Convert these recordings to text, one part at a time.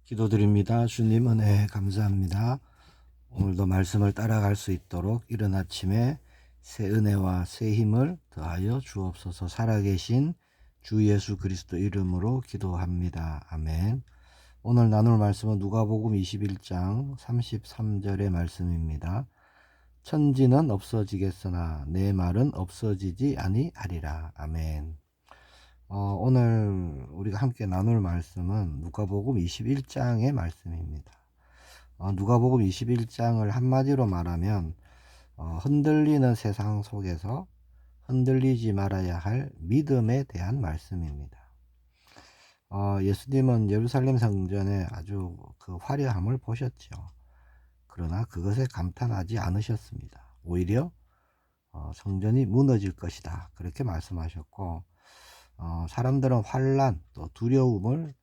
기도드립니다. 주님 은혜 감사합니다. 오늘도 말씀을 따라갈 수 있도록 이른 아침에 새 은혜와 새 힘을 더하여 주옵소서. 살아계신 주 예수 그리스도 이름으로 기도합니다. 아멘. 오늘 나눌 말씀은 누가복음 21장 33절의 말씀입니다. 천지는 없어지겠으나 내 말은 없어지지 아니하리라. 아멘. 오늘 우리가 함께 나눌 말씀은 누가복음 21장의 말씀입니다. 누가복음 21장을 한마디로 말하면 흔들리는 세상 속에서 흔들리지 말아야 할 믿음에 대한 말씀입니다. 예수님은 예루살렘 성전에 아주 그 화려함을 보셨죠. 그러나 그것에 감탄하지 않으셨습니다. 오히려 성전이 무너질 것이다 그렇게 말씀하셨고, 사람들은 환난 또 두려움을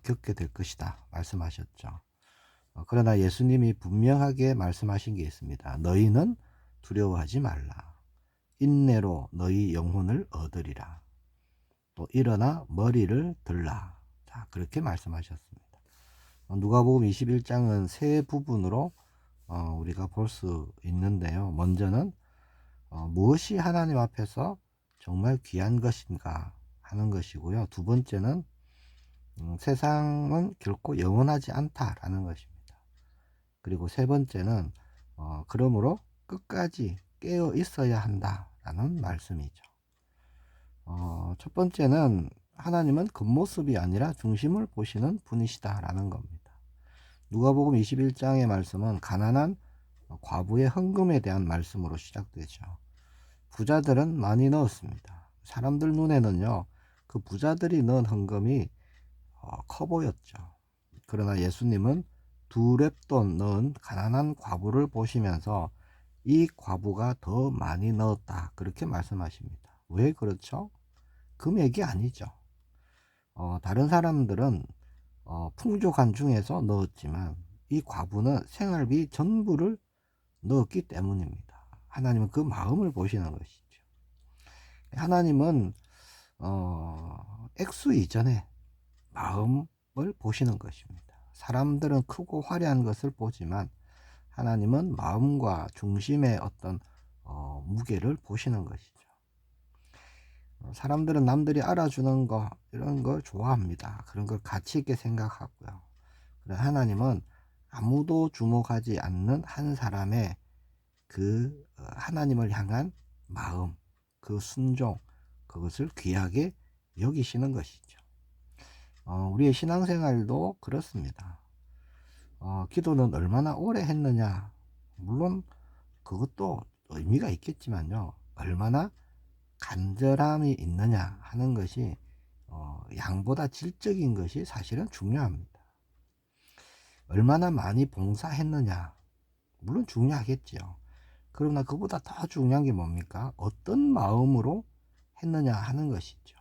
겪게 될 것이다 말씀하셨죠. 그러나 예수님이 분명하게 말씀하신 게 있습니다. 너희는 두려워하지 말라. 인내로 너희 영혼을 얻으리라. 또 일어나 머리를 들라. 자, 그렇게 말씀하셨습니다. 누가복음 21장은 세 부분으로 우리가 볼 수 있는데요. 먼저는 무엇이 하나님 앞에서 정말 귀한 것인가 하는 것이고요. 두 번째는 세상은 결코 영원하지 않다라는 것입니다. 그리고 세 번째는 그러므로 끝까지 깨어 있어야 한다라는 말씀이죠. 첫 번째는 하나님은 겉모습이 아니라 중심을 보시는 분이시다라는 겁니다. 누가복음 21장의 말씀은 가난한 과부의 헌금에 대한 말씀으로 시작되죠. 부자들은 많이 넣었습니다. 사람들 눈에는요, 그 부자들이 넣은 헌금이 커 보였죠. 그러나 예수님은 2렙돈 넣은 가난한 과부를 보시면서 이 과부가 더 많이 넣었다 그렇게 말씀하십니다. 왜 그렇죠? 금액이 아니죠. 다른 사람들은 풍족한 중에서 넣었지만 이 과부는 생활비 전부를 넣었기 때문입니다. 하나님은 그 마음을 보시는 것이죠. 하나님은 액수 이전에 마음을 보시는 것입니다. 사람들은 크고 화려한 것을 보지만 하나님은 마음과 중심의 어떤 무게를 보시는 것이죠. 사람들은 남들이 알아주는 거 이런 걸 좋아합니다. 그런 걸 가치 있게 생각하고요. 그러나 하나님은 아무도 주목하지 않는 한 사람의 그 하나님을 향한 마음, 그 순종, 그것을 귀하게 여기시는 것이죠. 우리의 신앙생활도 그렇습니다. 기도는 얼마나 오래 했느냐, 물론 그것도 의미가 있겠지만요, 얼마나 간절함이 있느냐 하는 것이 양보다 질적인 것이 사실은 중요합니다. 얼마나 많이 봉사했느냐, 물론 중요하겠지요. 그러나 그보다 더 중요한 게 뭡니까? 어떤 마음으로 했느냐 하는 것이죠.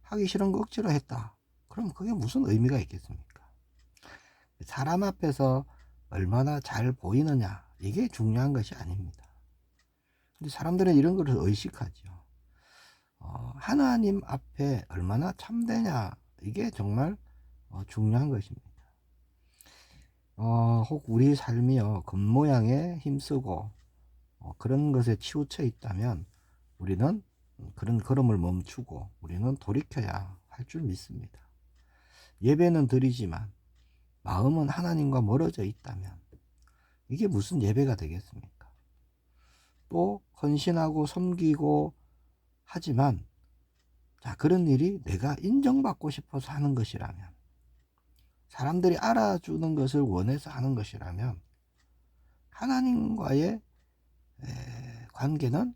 하기 싫은 거 억지로 했다, 그럼 그게 무슨 의미가 있겠습니까? 사람 앞에서 얼마나 잘 보이느냐, 이게 중요한 것이 아닙니다. 근데 사람들은 이런 것을 의식하죠. 하나님 앞에 얼마나 참되냐, 이게 정말 중요한 것입니다. 혹 우리 삶이요, 겉모양에 힘쓰고 그런 것에 치우쳐 있다면 우리는 그런 걸음을 멈추고 우리는 돌이켜야 할 줄 믿습니다. 예배는 드리지만 마음은 하나님과 멀어져 있다면 이게 무슨 예배가 되겠습니까? 또 헌신하고 섬기고 하지만, 자, 그런 일이 내가 인정받고 싶어서 하는 것이라면, 사람들이 알아주는 것을 원해서 하는 것이라면 하나님과의 관계는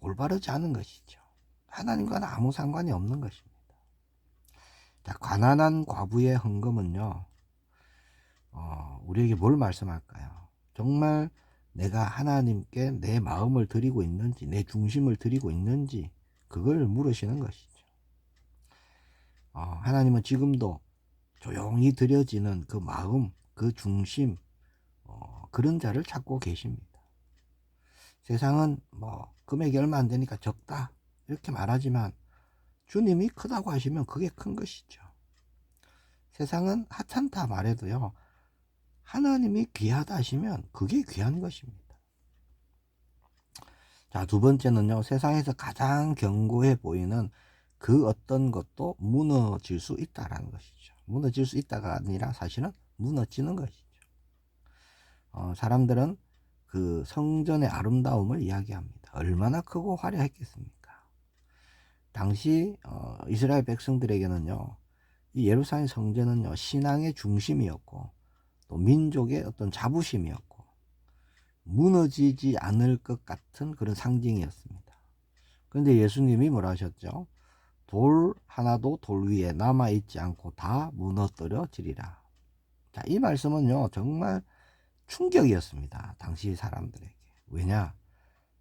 올바르지 않은 것이죠. 하나님과는 아무 상관이 없는 것입니다. 자, 가난한 과부의 헌금은요, 우리에게 뭘 말씀할까요? 정말 내가 하나님께 내 마음을 드리고 있는지, 내 중심을 드리고 있는지, 그걸 물으시는 것이죠. 하나님은 지금도 조용히 드려지는 그 마음, 그 중심, 그런 자를 찾고 계십니다. 세상은 뭐 금액이 얼마 안 되니까 적다 이렇게 말하지만 주님이 크다고 하시면 그게 큰 것이죠. 세상은 하찮다 말해도요, 하나님이 귀하다 하시면 그게 귀한 것입니다. 자, 두 번째는요, 세상에서 가장 견고해 보이는 그 어떤 것도 무너질 수 있다라는 것이죠. 무너질 수 있다가 아니라 사실은 무너지는 것이죠. 사람들은 그 성전의 아름다움을 이야기합니다. 얼마나 크고 화려했겠습니까? 당시 이스라엘 백성들에게는요, 이 예루살렘 성전은요, 신앙의 중심이었고 또 민족의 어떤 자부심이었고 무너지지 않을 것 같은 그런 상징이었습니다. 그런데 예수님이 뭐라 하셨죠? 돌 하나도 돌 위에 남아있지 않고 다 무너뜨려지리라. 자, 이 말씀은요, 정말 충격이었습니다. 당시 사람들에게. 왜냐?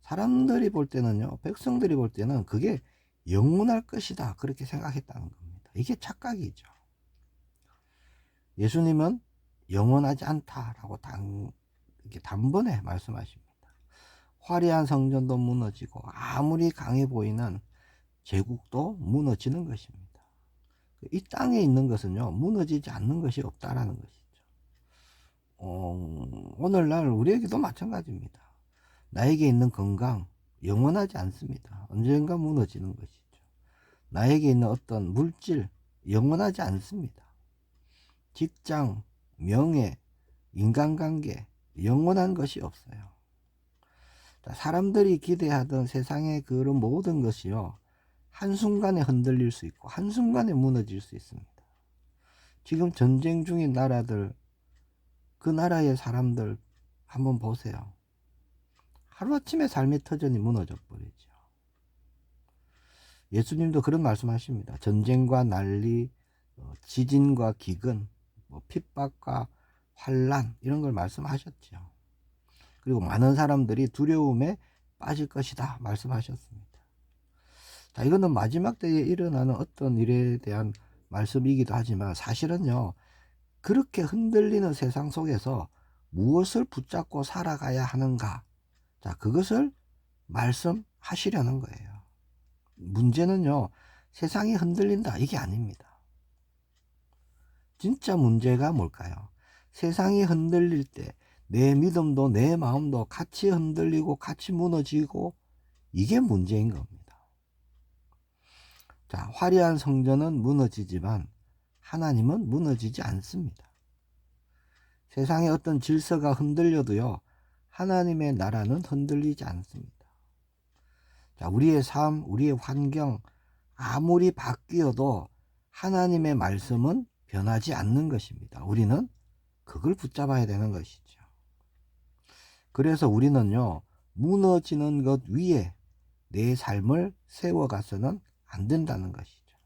사람들이 볼 때는요, 백성들이 볼 때는 그게 영원할 것이다, 그렇게 생각했다는 겁니다. 이게 착각이죠. 예수님은 영원하지 않다라고 이렇게 단번에 말씀하십니다. 화려한 성전도 무너지고 아무리 강해 보이는 제국도 무너지는 것입니다. 이 땅에 있는 것은요, 무너지지 않는 것이 없다라는 것이죠. 오늘날 우리에게도 마찬가지입니다. 나에게 있는 건강 영원하지 않습니다. 언젠가 무너지는 것이죠. 나에게 있는 어떤 물질 영원하지 않습니다. 직장, 명예, 인간관계 영원한 것이 없어요. 사람들이 기대하던 세상의 그런 모든 것이요, 한순간에 흔들릴 수 있고 한순간에 무너질 수 있습니다. 지금 전쟁 중인 나라들, 그 나라의 사람들 한번 보세요. 하루아침에 삶의 터전이 무너져 버리죠. 예수님도 그런 말씀하십니다. 전쟁과 난리, 지진과 기근, 핍박과 환란, 이런 걸 말씀하셨죠. 그리고 많은 사람들이 두려움에 빠질 것이다 말씀하셨습니다. 자, 이거는 마지막 때에 일어나는 어떤 일에 대한 말씀이기도 하지만 사실은요, 그렇게 흔들리는 세상 속에서 무엇을 붙잡고 살아가야 하는가, 자, 그것을 말씀하시려는 거예요. 문제는요, 세상이 흔들린다, 이게 아닙니다. 진짜 문제가 뭘까요? 세상이 흔들릴 때 내 믿음도 내 마음도 같이 흔들리고 같이 무너지고, 이게 문제인 겁니다. 자, 화려한 성전은 무너지지만 하나님은 무너지지 않습니다. 세상의 어떤 질서가 흔들려도요, 하나님의 나라는 흔들리지 않습니다. 자, 우리의 삶, 우리의 환경 아무리 바뀌어도 하나님의 말씀은 변하지 않는 것입니다. 우리는 그걸 붙잡아야 되는 것이죠. 그래서 우리는요, 무너지는 것 위에 내 삶을 세워가서는 안 된다는 것이죠.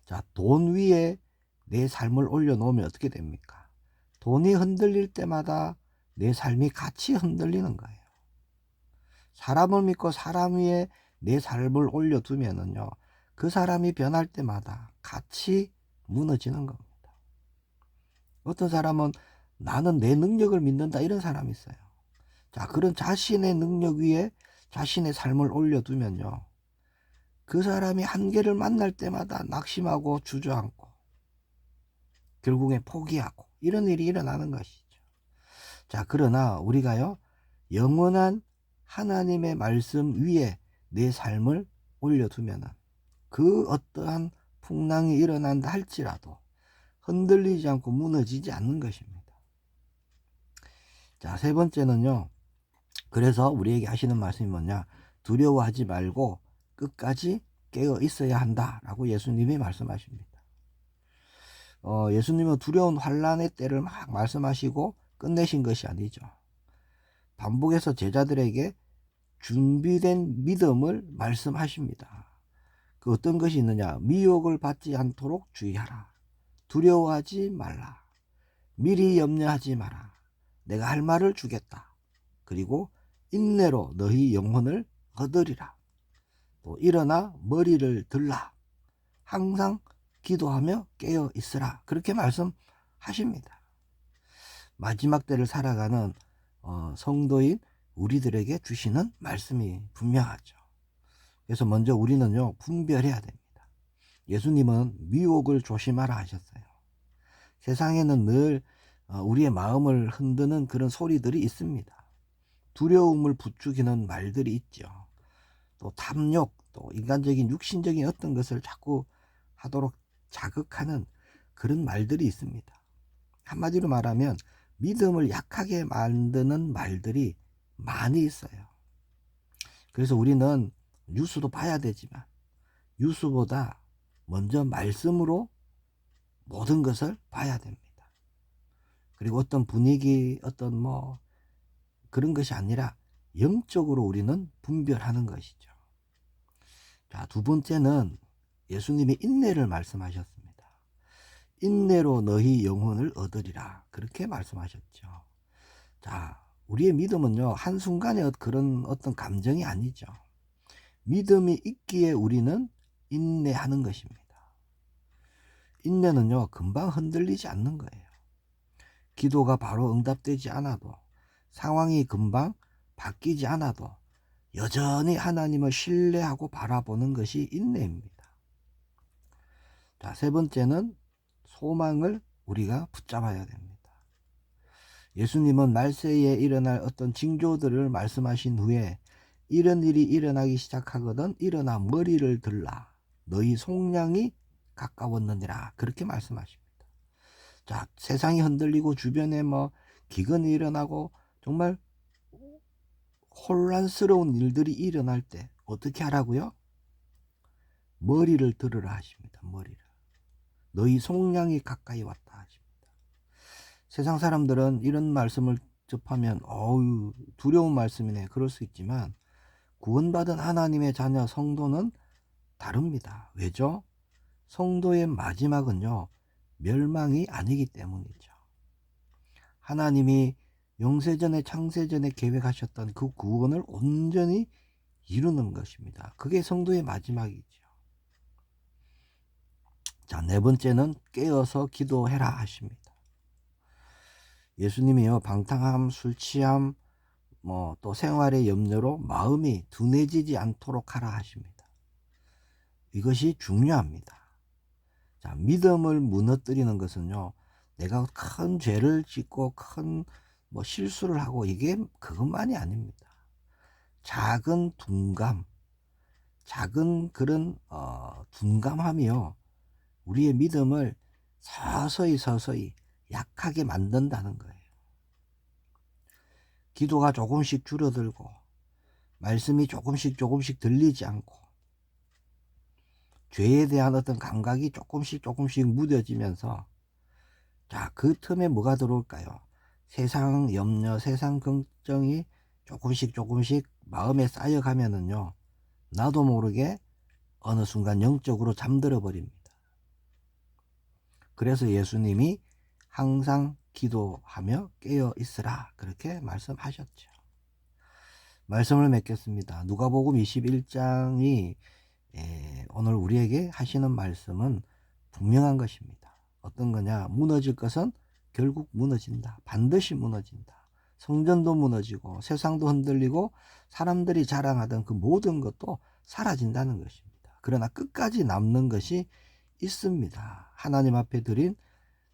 자, 돈 위에 내 삶을 올려놓으면 어떻게 됩니까? 돈이 흔들릴 때마다 내 삶이 같이 흔들리는 거예요. 사람을 믿고 사람 위에 내 삶을 올려두면은요, 그 사람이 변할 때마다 같이 무너지는 겁니다. 어떤 사람은 나는 내 능력을 믿는다, 이런 사람이 있어요. 자, 그런 자신의 능력 위에 자신의 삶을 올려두면요, 그 사람이 한계를 만날 때마다 낙심하고 주저앉고 결국에 포기하고 이런 일이 일어나는 것이죠. 자, 그러나 우리가요, 영원한 하나님의 말씀 위에 내 삶을 올려두면은 그 어떠한 풍랑이 일어난다 할지라도 흔들리지 않고 무너지지 않는 것입니다. 자, 세 번째는요, 그래서 우리에게 하시는 말씀이 뭐냐? 두려워하지 말고 끝까지 깨어 있어야 한다라고 예수님이 말씀하십니다. 예수님은 두려운 환란의 때를 막 말씀하시고 끝내신 것이 아니죠. 반복해서 제자들에게 준비된 믿음을 말씀하십니다. 그 어떤 것이 있느냐? 미혹을 받지 않도록 주의하라. 두려워하지 말라. 미리 염려하지 마라. 내가 할 말을 주겠다. 그리고 인내로 너희 영혼을 얻으리라. 또 일어나 머리를 들라. 항상 기도하며 깨어 있으라. 그렇게 말씀하십니다. 마지막 때를 살아가는 성도인 우리들에게 주시는 말씀이 분명하죠. 그래서 먼저 우리는요, 분별해야 됩니다. 예수님은 미혹을 조심하라 하셨어요. 세상에는 늘 우리의 마음을 흔드는 그런 소리들이 있습니다. 두려움을 부추기는 말들이 있죠. 또 탐욕, 또 인간적인 육신적인 어떤 것을 자꾸 하도록 자극하는 그런 말들이 있습니다. 한마디로 말하면 믿음을 약하게 만드는 말들이 많이 있어요. 그래서 우리는 뉴스도 봐야 되지만 뉴스보다 먼저 말씀으로 모든 것을 봐야 됩니다. 그리고 어떤 분위기, 어떤 그런 것이 아니라 영적으로 우리는 분별하는 것이죠. 자, 두 번째는 예수님이 인내를 말씀하셨습니다. 인내로 너희 영혼을 얻으리라, 그렇게 말씀하셨죠. 자, 우리의 믿음은요, 한순간에 그런 어떤 감정이 아니죠. 믿음이 있기에 우리는 인내하는 것입니다. 인내는요, 금방 흔들리지 않는 거예요. 기도가 바로 응답되지 않아도, 상황이 금방 바뀌지 않아도 여전히 하나님을 신뢰하고 바라보는 것이 인내입니다. 자, 세 번째는 소망을 우리가 붙잡아야 됩니다. 예수님은 말세에 일어날 어떤 징조들을 말씀하신 후에 이런 일이 일어나기 시작하거든 일어나 머리를 들라, 너희 속량이 가까웠느니라, 그렇게 말씀하십니다. 자, 세상이 흔들리고 주변에 기근이 일어나고 정말 혼란스러운 일들이 일어날 때 어떻게 하라고요? 머리를 들으라 하십니다. 머리를. 너희 속량이 가까이 왔다 하십니다. 세상 사람들은 이런 말씀을 접하면 어우, 두려운 말씀이네, 그럴 수 있지만 구원받은 하나님의 자녀 성도는 다릅니다. 왜죠? 성도의 마지막은요, 멸망이 아니기 때문이죠. 하나님이 영세전에 창세전에 계획하셨던 그 구원을 온전히 이루는 것입니다. 그게 성도의 마지막이죠. 자, 네 번째는 깨어서 기도해라 하십니다. 예수님이요, 방탕함, 술 취함, 또 생활의 염려로 마음이 둔해지지 않도록 하라 하십니다. 이것이 중요합니다. 자, 믿음을 무너뜨리는 것은요, 내가 큰 죄를 짓고 큰 실수를 하고 이게 그것만이 아닙니다. 작은 둔감, 작은 그런 둔감함이요, 우리의 믿음을 서서히 약하게 만든다는 거예요. 기도가 조금씩 줄어들고 말씀이 조금씩 들리지 않고 죄에 대한 어떤 감각이 조금씩 무뎌지면서, 자, 그 틈에 뭐가 들어올까요? 세상 염려, 세상 걱정이 조금씩 마음에 쌓여가면은요, 나도 모르게 어느 순간 영적으로 잠들어 버립니다. 그래서 예수님이 항상 기도하며 깨어 있으라, 그렇게 말씀하셨죠. 말씀을 맺겠습니다. 누가복음 21장이 오늘 우리에게 하시는 말씀은 분명한 것입니다. 어떤 거냐? 무너질 것은 결국 무너진다. 반드시 무너진다. 성전도 무너지고 세상도 흔들리고 사람들이 자랑하던 그 모든 것도 사라진다는 것입니다. 그러나 끝까지 남는 것이 있습니다. 하나님 앞에 드린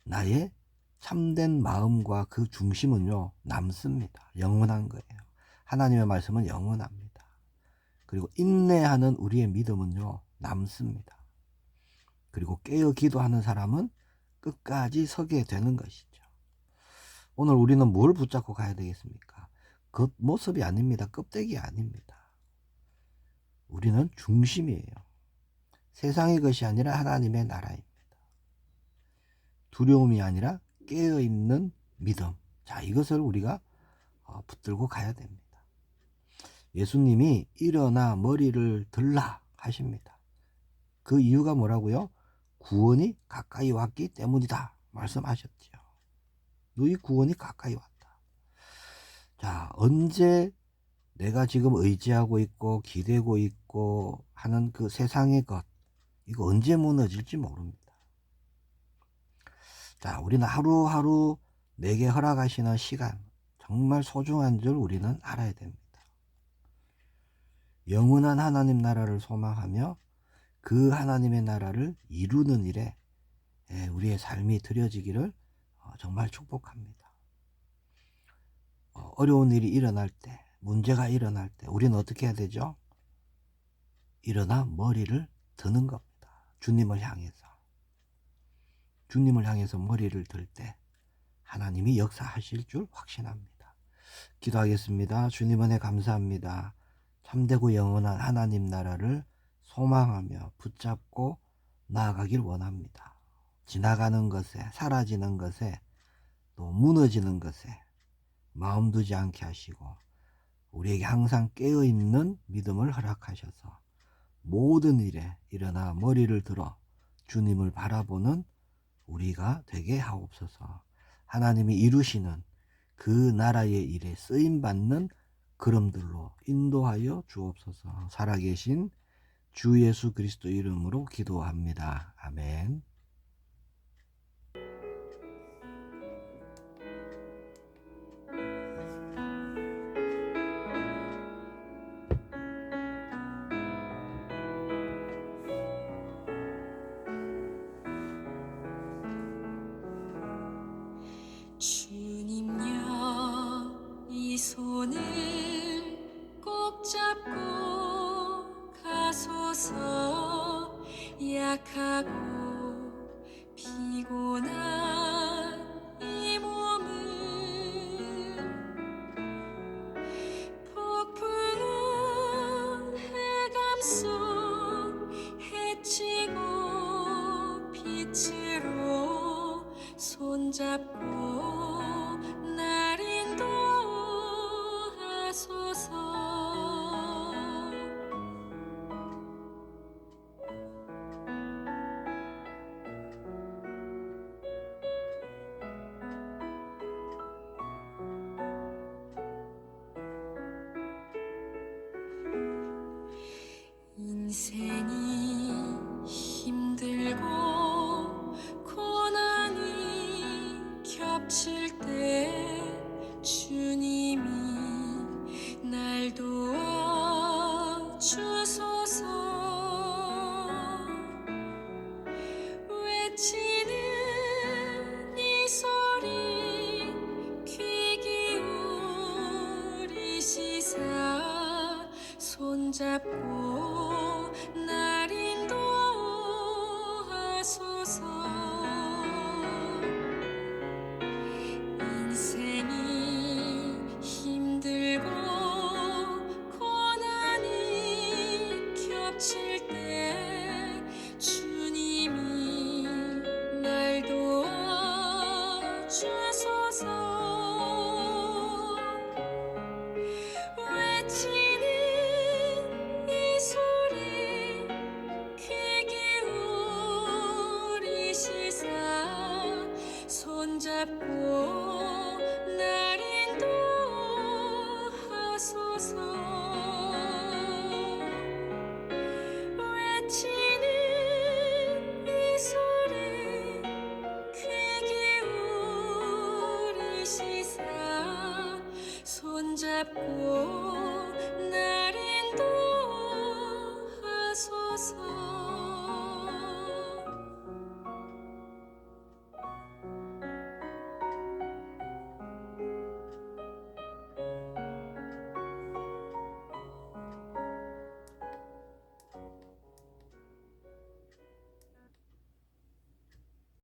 나의 참된 마음과 그 중심은요, 남습니다. 영원한 거예요. 하나님의 말씀은 영원합니다. 그리고 인내하는 우리의 믿음은요, 남습니다. 그리고 깨어 기도하는 사람은 끝까지 서게 되는 것이죠. 오늘 우리는 뭘 붙잡고 가야 되겠습니까? 겉모습이 아닙니다. 껍데기 아닙니다. 우리는 중심이에요. 세상의 것이 아니라 하나님의 나라입니다. 두려움이 아니라 깨어있는 믿음. 자, 이것을 우리가 붙들고 가야 됩니다. 예수님이 일어나 머리를 들라 하십니다. 그 이유가 뭐라고요? 구원이 가까이 왔기 때문이다 말씀하셨죠. 너희 구원이 가까이 왔다. 자, 언제 내가 지금 의지하고 있고 기대고 있고 하는 그 세상의 것, 이거 언제 무너질지 모릅니다. 자, 우리는 하루하루 내게 허락하시는 시간, 정말 소중한 줄 우리는 알아야 됩니다. 영원한 하나님 나라를 소망하며 그 하나님의 나라를 이루는 일에 우리의 삶이 드려지기를 정말 축복합니다. 어려운 일이 일어날 때, 문제가 일어날 때 우리는 어떻게 해야 되죠? 일어나 머리를 드는 겁니다. 주님을 향해서. 주님을 향해서 머리를 들 때 하나님이 역사하실 줄 확신합니다. 기도하겠습니다. 주님 은혜 감사합니다. 참되고 영원한 하나님 나라를 소망하며 붙잡고 나아가길 원합니다. 지나가는 것에, 사라지는 것에, 또 무너지는 것에 마음 두지 않게 하시고 우리에게 항상 깨어있는 믿음을 허락하셔서 모든 일에 일어나 머리를 들어 주님을 바라보는 우리가 되게 하옵소서. 하나님이 이루시는 그 나라의 일에 쓰임받는 걸음들로 인도하여 주옵소서. 살아계신 주 예수 그리스도 이름으로 기도합니다. 아멘. 주님여 이 손을 꼭 잡고 가소서. 약하고 피곤한 이 몸을 폭풍은 해감 속 해치고 빛으로 손잡고 날 인도하소서. 인생이 힘들고 고난이 겹칠 때 주님이 날 도와주소서. 외치는 이 소리 귀 기울이시사 손잡고 날 인도하소서. 인생이 힘들고 고난이 겹칠 때 주님이 날 도와주소서. 외치는 이 소리 귀 기울이시사 손잡고